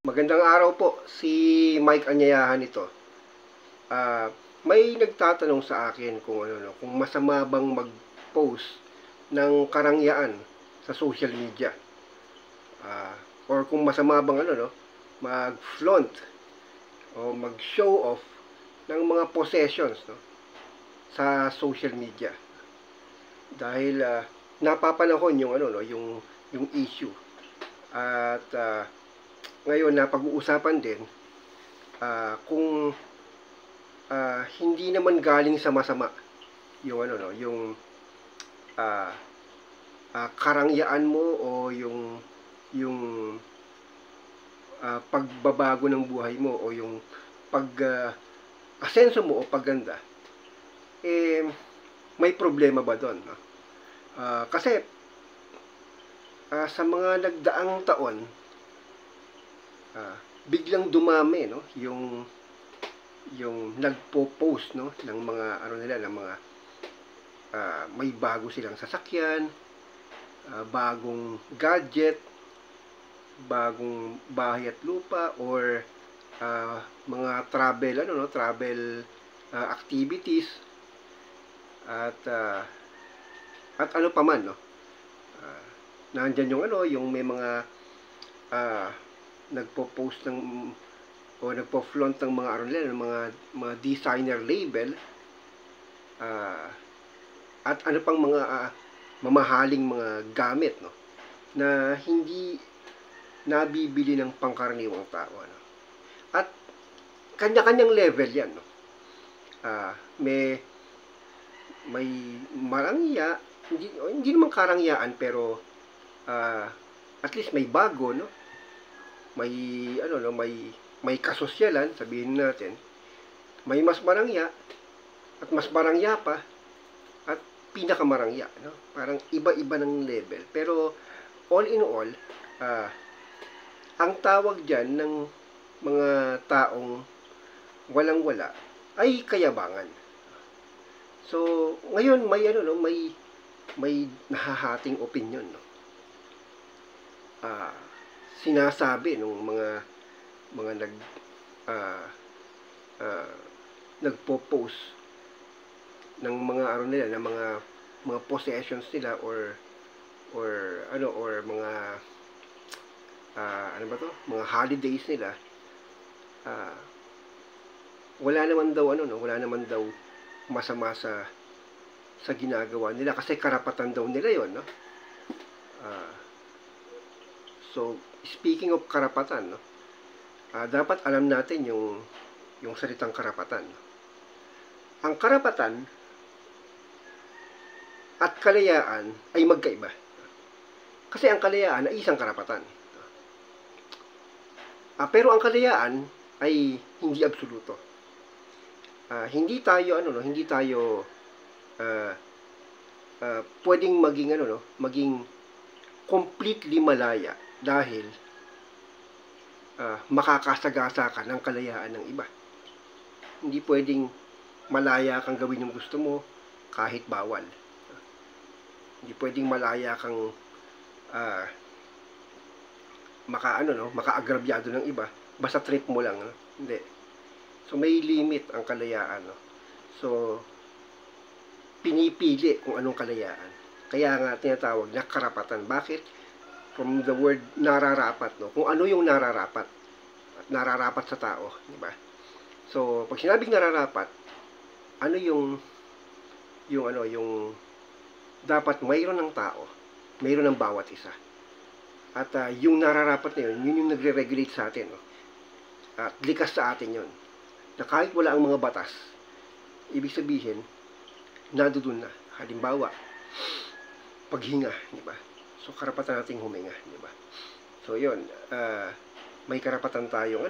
Magandang araw po, si Mike Anyayahan ito. May nagtatanong sa akin kung kung masama bang mag-post ng karangyaan sa social media. Or kung masama bang mag-flaunt o mag-show off ng mga possessions sa social media. Dahil napapanahon yung issue. At ngayon na pag-uusapan din kung hindi naman galing sa masama yung karangyaan mo o yung pagbabago ng buhay mo o yung asenso mo o pagganda, may problema ba doon? Kasi sa mga nagdaang taon, biglang dumami yung nagpo-post ng mga ng mga may bago silang sasakyan, bagong gadget, bagong bahay at lupa, or mga travel activities at ano pa man nandiyan yung may mga nagpo-post o nagpo-flaunt ng mga mga designer label at ano pang mga mamahaling mga gamit na hindi nabibili ng pangkaraniwang tao at kanya-kanyang level yan may marangya, hindi naman karangyaan, pero at least may bago may kasosyalan, sabihin natin, may mas marangya at mas marangya pa at pinakamarangya, parang iba-iba ng level. Pero all in all, ang tawag diyan ng mga taong walang-wala ay kayabangan. So ngayon may nahahating opinion sinasabi ng mga nagpo-post ng mga ng mga possessions nila or mga mga holidays nila. Wala naman daw masama sa ginagawa nila kasi karapatan daw nila 'yon, so speaking of karapatan, dapat alam natin yung salitang karapatan. Ang karapatan at kalayaan ay magkaiba. Kasi ang kalayaan ay isang karapatan. Pero ang kalayaan ay hindi absoluto. Hindi tayo pwedeng maging completely malaya dahil makakasagasa ka ng kalayaan ng iba. Hindi pwedeng malaya kang gawin yung gusto mo kahit bawal. Hindi pwedeng malaya kang makaagrabyado ng iba basta trip mo lang, hindi. So may limit ang kalayaan, So pinipili kung anong kalayaan. Kaya nga tinatawag na karapatan. Bakit? From the word nararapat, kung ano yung nararapat sa tao, di ba? So pag sinabing nararapat, ano yung dapat mayroon ng tao, mayroon ng bawat isa. At yung nararapat na yun yung nagre-regulate sa atin, at likas sa atin yun, na kahit wala ang mga batas, ibig sabihin nadudun na. Halimbawa, paghinga, di ba? So karapatan nating huminga, di ba? So yun, may karapatan tayong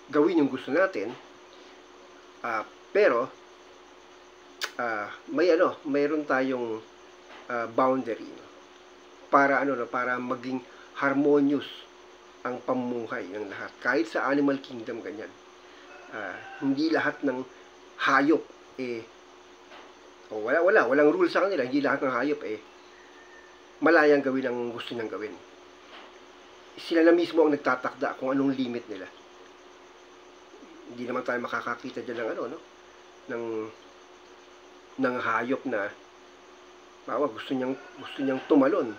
gawin yung gusto natin, pero mayroon tayong boundary para para maging harmonious ang pamumuhay ng lahat. Kahit sa animal kingdom ganyan. Hindi lahat ng hayop walang rule sa kanila. Hindi lahat ng hayop malayang gawin ang gusto niyang gawin. sila na mismo ang nagtatakda kung anong limit nila. Hindi naman tayo makakakita dyan ng ano, no? ng hayop na gusto niyang tumalon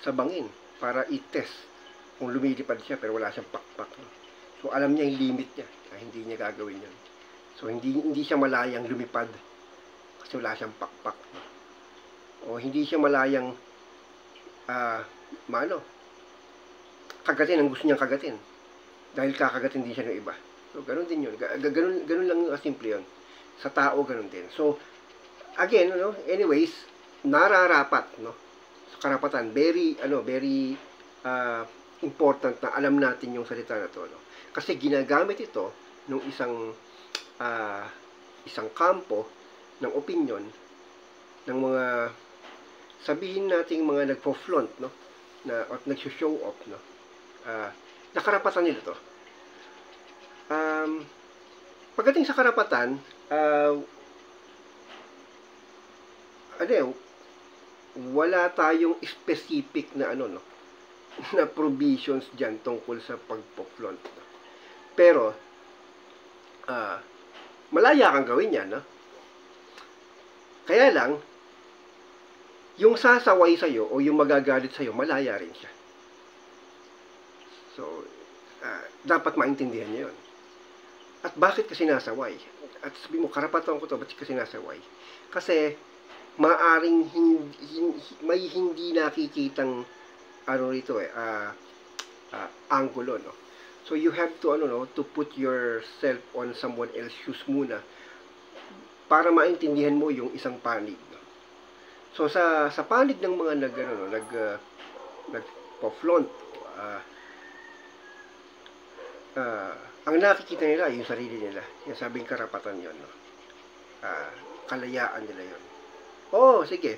sa bangin para i-test kung lumilipad siya pero wala siyang pakpak. No? So alam niya yung limit niya, hindi niya gagawin yun. So hindi siya malayang lumipad kasi wala siyang pakpak. No? O hindi siya malayang kagatin ang gusto niyang kagatin dahil kakagatin din siya ng iba. So ganun din yun. Ganun lang yung simple yun. Sa tao ganun din. So again, no, anyways, nararapat, no, sa karapatan, very important na alam natin yung salita na to, no? Kasi ginagamit ito ng isang kampo ng opinion ng mga, sabihin nating mga nagpo-flaunt, no, at nagso-show off, no, na karapatan nila to. Pagdating sa karapatan, wala tayong specific na na provisions diyan tungkol sa pagpo-flaunt. No? Pero malaya kang gawin 'yan, no? Kaya lang yung sasaway sa iyo o yung magagalit sa iyo, malaya rin siya. So dapat maintindihan niyo 'yon. At bakit kasi nasaway? At sabi mo, karapatan ko to, bakit kasi nasaway? Kasi maaring may hindi nakikitang angulo, no? So you have to to put yourself on someone else's shoes muna para maintindihan mo yung isang panig, no? So sa panig ng mga nagpo-flaunt, ang nakikita nila yung sarili nila. Yung sabing karapatan yon, no? Kalayaan nila yon. Oh, sige.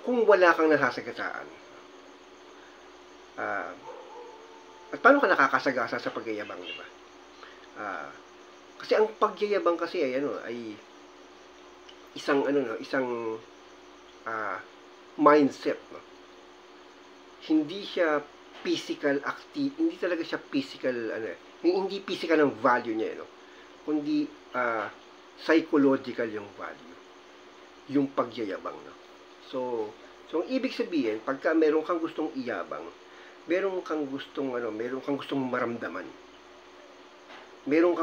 Kung wala kang nasasagasaan. At paano ka nakakasagasa sa pagyayabang, di ba? Kasi ang pagyayabang kasi ay isang mindset, no? Hindi siya physical hindi talaga siya physical hindi physical ang value niya, no? Kundi psychological yung value. Yung pagyayabang, no? So ang ibig sabihin, pagka meron kang gustong iyabang, meron kang gustong maramdaman. Meron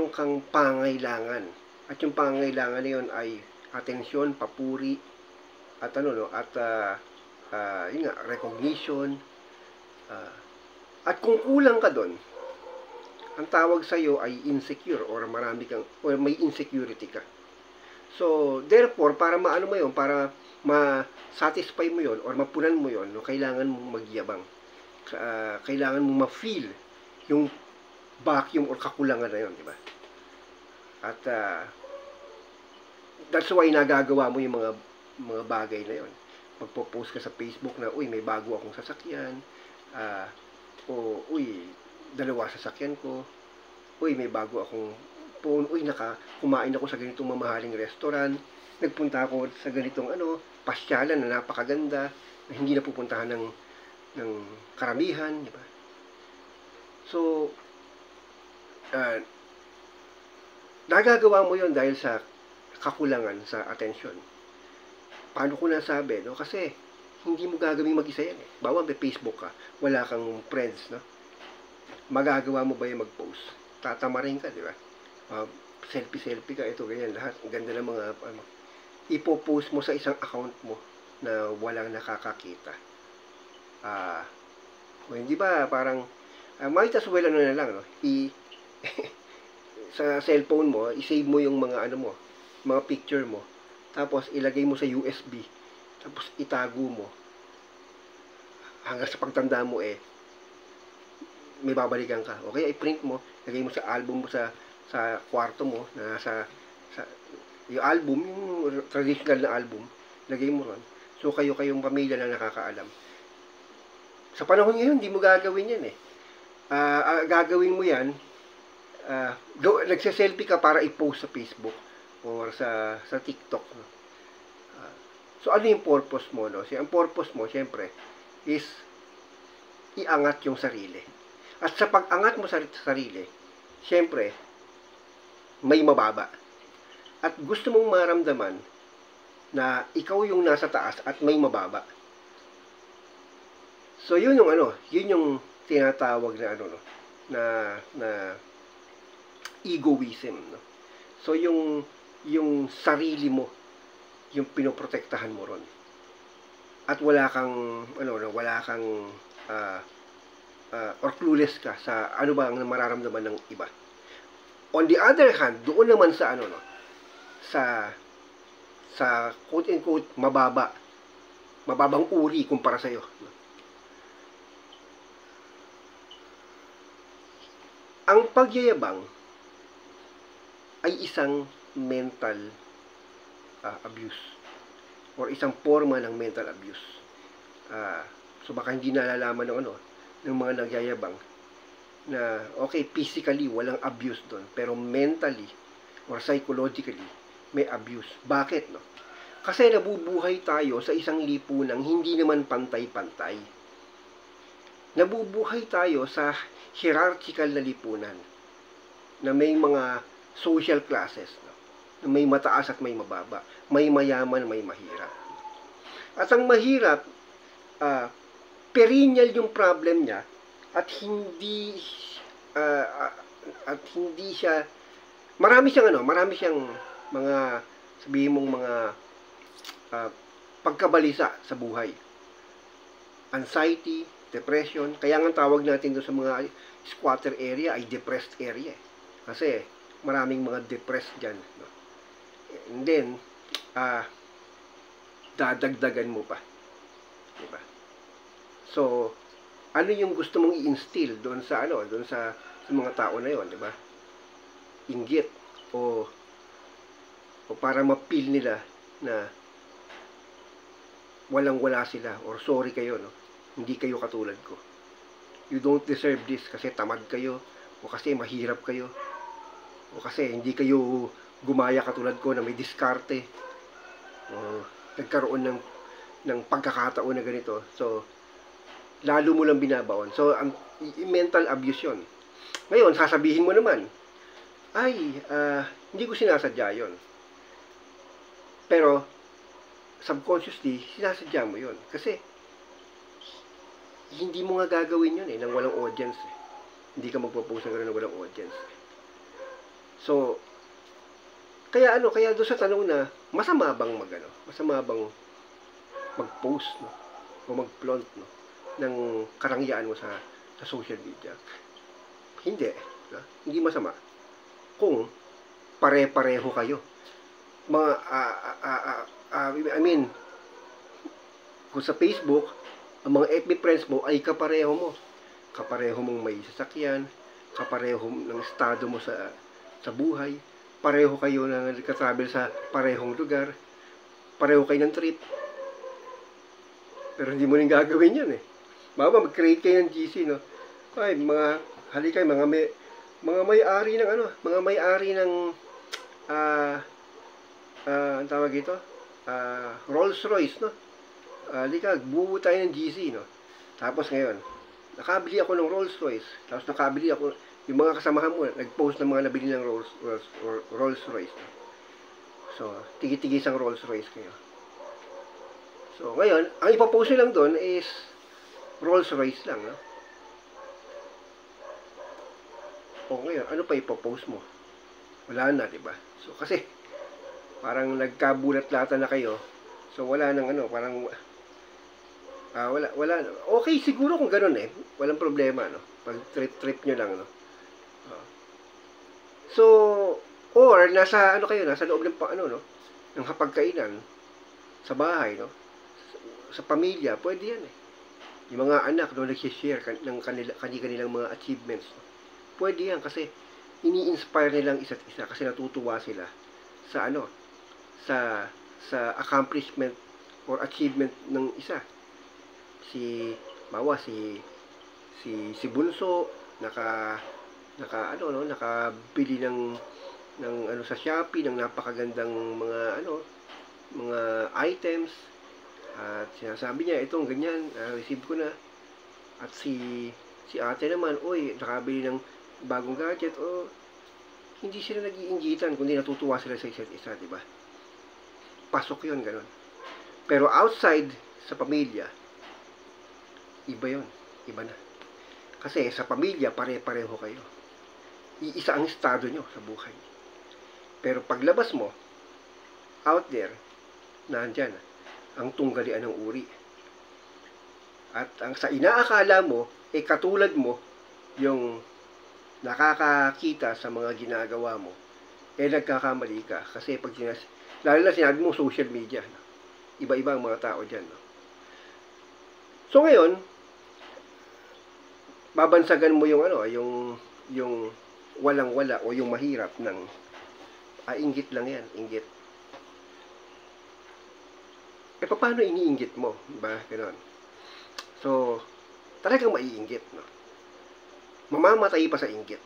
kang pangailangan. At yung pangailangan na yun ay atensyon, papuri, at recognition. At kung kulang ka doon, ang tawag sa iyo ay insecure or may insecurity ka. So, therefore, para maano mo 'yon, para ma-satisfy mo 'yon or mapunan mo 'yon, no, kailangan mong magyabang. Kailangan mong ma-feel yung vacuum or kakulangan na 'yon, di ba? At that's why nagagawa mo yung mga bagay na 'yon. Magpo-post ka sa Facebook na, uy, may bago akong sasakyan. Uy, 2 sasakyan ko. Uy, may bago akong phone. Uy, kumain ako sa ganitong mamahaling restaurant. Nagpunta ako sa ganitong pasyalan na napakaganda na hindi napupuntahan ng karamihan, di ba? So, nagagawa mo yon dahil sa kakulangan sa atensyon. Paano ko nasabi, no? Kasi hindi mo gagawin mag-isa yan, eh. Bawa may Facebook ka, wala kang friends, no? Magagawa mo ba yung mag-post? Tatamarin ka, di ba? Selfie ka, ito, ganyan, lahat. Ang ganda ng mga, ipopost mo sa isang account mo na walang nakakakita. Hindi ba, parang, might as well, na lang, no? Sa cellphone mo, i-save mo yung mga, mga picture mo. Tapos, ilagay mo sa USB. Tapos, itago mo. Hanggang sa pagtanda mo, may babalikan ka. Okay, i-print mo, lagay mo sa album mo sa kwarto mo, na yung album, yung traditional na album, lagay mo ron. So, kayong pamilya na nakakaalam. Sa panahon ngayon, hindi mo gagawin yan, eh. Gagawin mo yan, nagse-selfie ka para i-post sa Facebook or sa TikTok. No? So, ano yung purpose mo, no? Ang purpose mo, syempre, is iangat yung sarili. At sa pag-angat mo sa sarili, syempre, may mababa. At gusto mong maramdaman na ikaw yung nasa taas at may mababa. So, yun yung tinatawag na na egoism, no? So, yung sarili mo, yung pinoprotektahan mo ron. At wala kang or clueless ka sa ano ba ang mararamdaman ng iba. On the other hand, doon naman sa sa quote-unquote mababang uri kumpara sa'yo. Ang pagyayabang ay isang mental abuse or isang forma ng mental abuse. So baka hindi nalalaman ng mga nagyayabang na okay, physically walang abuse doon, pero mentally or psychologically may abuse. Bakit, no? Kasi nabubuhay tayo sa isang lipunang hindi naman pantay-pantay. Nabubuhay tayo sa hierarchical na lipunan na may mga social classes, no? Na may mataas at may mababa, may mayaman, may mahirap. At ang mahirap, perennial yung problem niya at hindi siya marami siyang mga sabihin mong mga pagkabalisa sa buhay. Anxiety, depression, kaya nga tawag natin doon sa mga squatter area ay depressed area. Kasi maraming mga depressed dyan, no? And then dadagdagan mo pa. Diba? So, ano yung gusto mong i-instill doon sa mga tao na yon, di ba? Inggit o para ma-feel nila na walang-wala sila or sorry kayo, no? Hindi kayo katulad ko. You don't deserve this kasi tamad kayo o kasi mahirap kayo o kasi hindi kayo gumaya katulad ko na may diskarte o nagkaroon ng pagkakataon na ganito. So, lalo mo lang binabaon. So, ang mental abuse yun. Ngayon, sasabihin mo naman, ay, hindi ko sinasadya yun. Pero, subconsciously, sinasadya mo yun. Kasi, hindi mo nga gagawin yun nang walang audience. Hindi ka magpo-post ng walang audience. So, kaya doon sa tanong na, masama bang mag-post, no? O mag-flaunt, no? Ng karangyaan mo sa social media. Hindi. No? Hindi masama. Kung pare-pareho kayo. Kung sa Facebook, ang mga FB friends mo ay kapareho mo. Kapareho mong may sasakyan, kapareho ng estado mo sa buhay, pareho kayo na nagka-travel sa parehong lugar, pareho kayo ng trip. Pero hindi mo rin gagawin yan, eh. Baka mag-create kayo ng GC, no? Ay, halika, mga may-ari ng mga may-ari ng ang tawag ito, Rolls Royce, no? Halika, buo tayo ng GC, no? Tapos ngayon, nakabili ako ng Rolls Royce, tapos nakabili ako, yung mga kasamahan mo, nag-post ng mga nabili ng Rolls Royce, no? So, tigi-tigi isang Rolls Royce kayo. So, ngayon, ang ipapost nyo lang doon is Rolls Royce lang, no? O ngayon, ano pa ipapost mo? Wala na, diba? So, kasi, parang nagkabulat-latan na kayo. So, wala nang parang, wala. Okay, siguro kung gano'n, eh. Walang problema, no? Pag trip nyo lang, no? So, or, nasa loob ng, no? Ng hapagkainan, sa bahay, no? Sa pamilya, pwede yan, eh. Yung mga anak, no, nag-share ng kanilang mga achievements, no? Pwede yan kasi ini-inspire nilang isa't isa kasi natutuwa sila sa sa accomplishment or achievement ng isa. Si Bunso nakabili ng sa Shopee ng napakagandang mga items At sinasabi niya, itong ganyan, receive ko na. At si ate naman, oy, nakabili ng bagong gadget, o hindi sila nag-iinggitan, kundi natutuwa sila sa isa't isa, di ba? Pasok yun, ganun. Pero outside, sa pamilya, iba yon, iba na. Kasi sa pamilya, pare-pareho kayo. Iisa ang estado nyo sa buhay. Pero paglabas mo, out there, nandyan ang tunggalian ng uri. At ang sa inaakala mo, katulad mo, yung nakakakita sa mga ginagawa mo, nagkakamali ka. Kasi pag lalo na sinabi mo social media, iba-iba ang mga tao dyan. No? So ngayon, babansagan mo yung yung walang-wala o yung mahirap ng inggit lang yan, inggit. Paano iniinggit mo? Diba? Ganon. So, talagang maiinggit. No? Mamamatay pa sa inggit.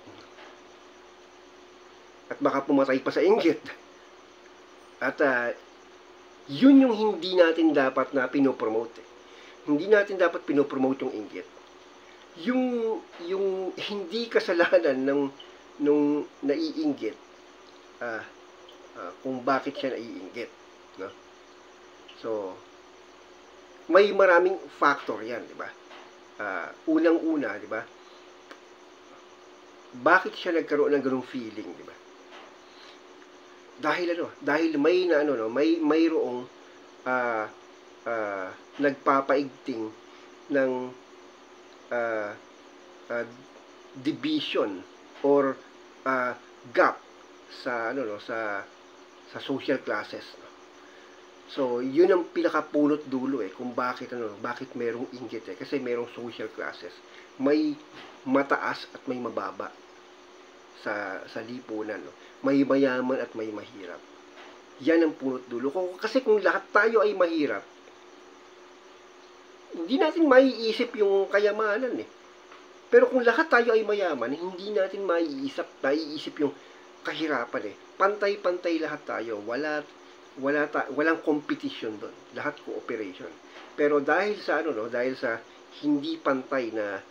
At baka pumatay pa sa inggit. At yun yung hindi natin dapat na pinopromote. Hindi natin dapat pinopromote yung inggit. Yung hindi kasalanan nung naiinggit, kung bakit siya naiinggit. No? So, may maraming factor yan, di ba? Unang-una, di ba? Bakit siya nagkaroon ng ganung feeling, di ba? Dahil may mayroong nagpapaigting ng division or gap sa sa social classes. So, yun ang pinakapulot dulo kung bakit merong inggit kasi merong social classes. May mataas at may mababa sa lipunan, no? May mayaman at may mahirap. Yan ang pulot dulo. Kasi kung lahat tayo ay mahirap, hindi natin maiisip yung kayamanan Pero kung lahat tayo ay mayaman, hindi natin maiisip yung kahirapan Pantay-pantay lahat tayo. Walang competition doon. Lahat cooperation. Pero dahil sa dahil sa hindi pantay na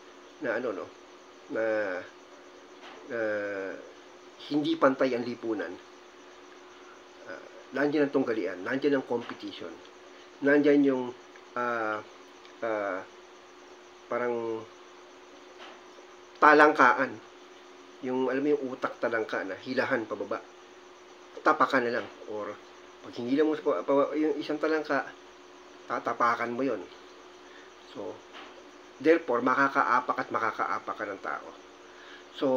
hindi pantay ang lipunan, nandiyan ang tunggalian, nandiyan ang competition, nandiyan yung parang talangkaan, yung alam mo yung utak talangka na hilahan pababa, tapakan na lang, or pag hindi mo yung isang talangka, tatapakan mo yon. So therefore makakaapak ka ng tao. So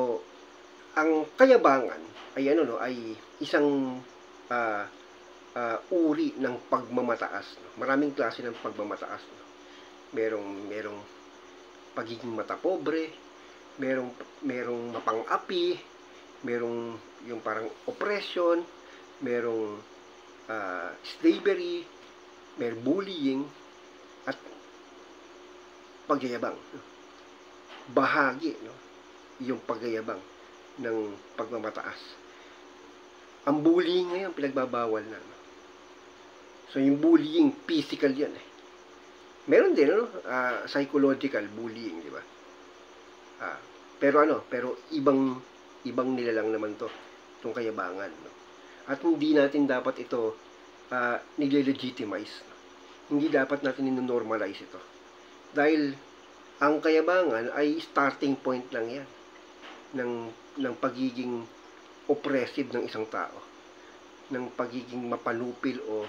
ang kayabangan ay ay isang uri ng pagmamataas. Maraming klase ng pagmamataas. Merong pagiging matapobre, merong mapang-api, merong yung parang oppression, merong slavery, merong bullying, at pagyayabang. Bahagi yung pagyayabang ng pagmamataas. Ang bullying ngayon pinagbabawal na. So yung bullying physical yan Meron din psychological bullying, di ba? Pero ibang nilalang naman itong kayabangan. At hindi natin dapat ito nile-legitimize. Hindi dapat natin normalize ito. Dahil ang kayabangan ay starting point lang yan ng pagiging oppressive ng isang tao, ng pagiging mapanupil o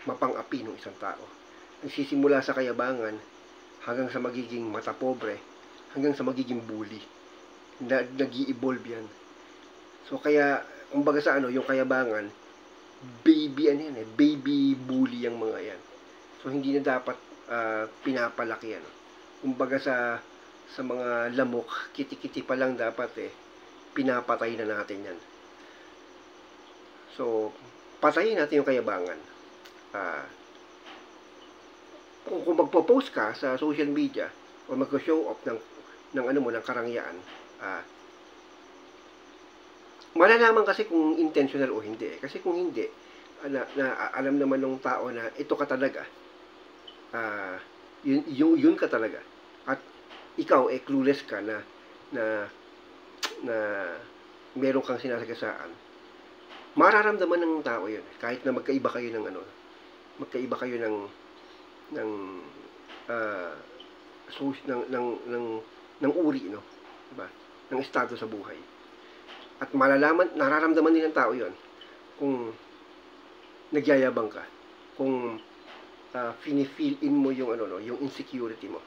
mapang-api ng isang tao. Nagsisimula sa kayabangan hanggang sa magiging matapobre, hanggang sa magiging bully. Nag-i-evolve yan. So kaya, kumbaga sa yung kayabangan, baby bully ang mga yan. So hindi na dapat pinapalaki yan. Kumbaga sa mga lamok, kiti-kiti pa lang dapat pinapatay na natin yan. So, patayin natin yung kayabangan. Kung magpo-post ka sa social media o mag-show off ng karangyaan, malalaman kasi kung intentional o hindi. Kasi kung hindi, alam naman ng tao na ito ka talaga, yun ka talaga. At ikaw, clueless ka na meron kang sinasagasaan, mararamdaman ng tao yun. Kahit na magkaiba kayo ng ng uh, ng uri, no? Diba? Ng estado sa buhay. At nararamdaman din ng tao yon kung nagyayabang ka, kung fini-fill in mo yung yung insecurity mo.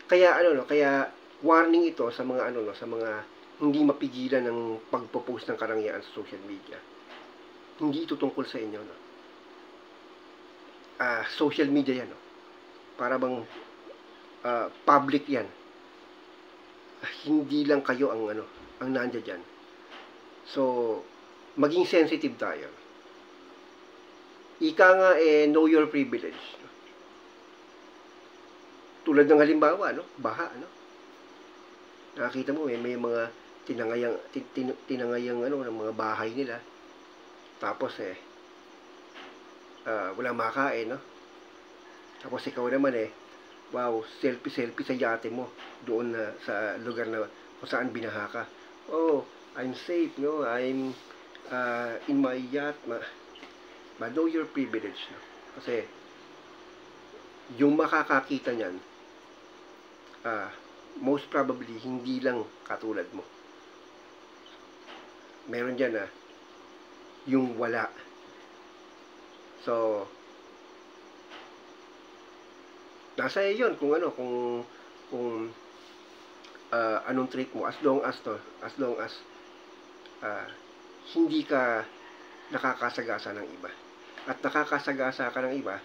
Kaya warning ito sa mga sa mga hindi mapigilan ng pagpo-post ng karangyaan sa social media. Hindi ito tungkol sa inyo, no? Social media yan, no? Para bang public yan. Hindi lang kayo ang nandiyan dyan. So, maging sensitive tayo. Ika nga, know your privilege. Tulad ng halimbawa, baha, nakakita mo, may mga tinangayang ng mga bahay nila. Tapos, wala makain, no? Tapos ikaw naman, wow, selfie sa yate mo doon sa lugar na kung saan binaha ka. Oh, I'm safe, no? I'm in my yacht. But know your privilege, no? Kasi yung makakakita niyan, most probably hindi lang katulad mo. Meron diyan yung wala. So, nasa iyo yun kung anong trick mo, as long as hindi ka nakakasagasa ng iba. At nakakasagasa ka ng iba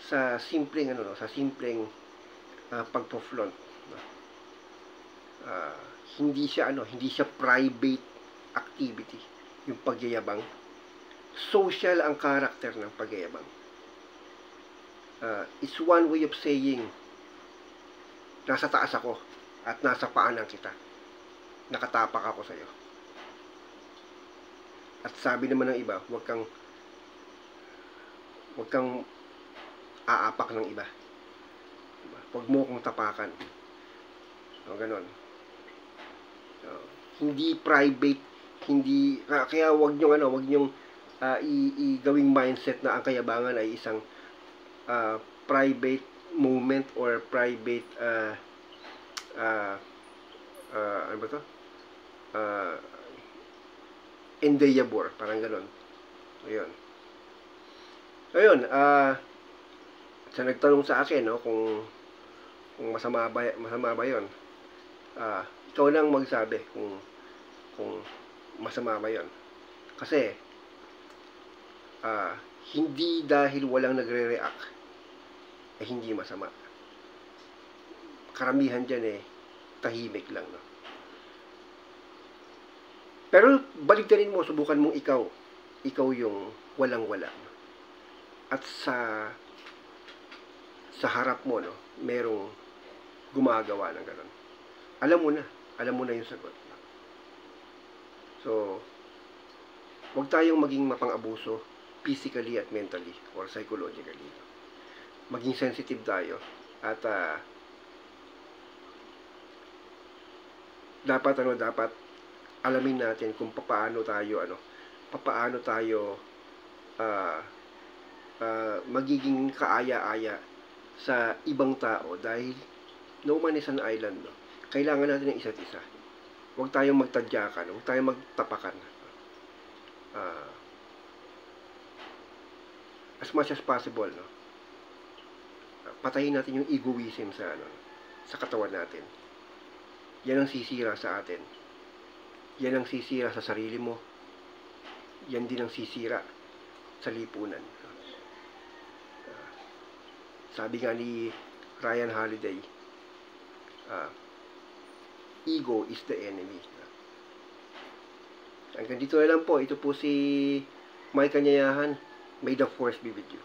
sa simpleng pagpo-flaunt. Hindi siya private activity yung pagyayabang. Social ang character ng pagyayabang. It's one way of saying nasa taas ako at nasa paanan kita. Nakatapak ako sa iyo. At sabi naman ng iba, huwag kang aapak ng iba. Huwag mo kong tapakan. Ganon. Hindi private, kaya huwag niyong gawing mindset na ang kayabangan ay isang private moment or private ano ba to? Endeavor, parang ganon. Ayun, sa nagtanong sa akin, no, kung masama ba 'yon. Ikaw lang magsabi kung masama ba 'yon. Kasi hindi dahil walang nagre-react hindi masama. Karamihan diyan tahimik lang, no. Pero baligtarin mo, subukan mong ikaw yung walang-wala. No? At sa harap mo, no, merong gumagawa ng gano'n. Alam mo na yung sagot. So, huwag tayong maging mapang-abuso physically at mentally or psychologically. Maging sensitive tayo at dapat alamin natin kung paano tayo magiging kaaya-aya sa ibang tao dahil no man is an island, no? Kailangan natin ng isa't isa. Huwag tayong magtadyakan, huwag tayong magtapakan. As much as possible, no? Patayin natin yung egoism sa katawan natin. Yan ang sisira sa atin. Yan ang sisira sa sarili mo. Yan din ang sisira sa lipunan. Sabi nga ni Ryan Holiday, ego is the enemy. Hanggang dito na lang po. Ito po si Mike Kanyayahan. May the force be with you.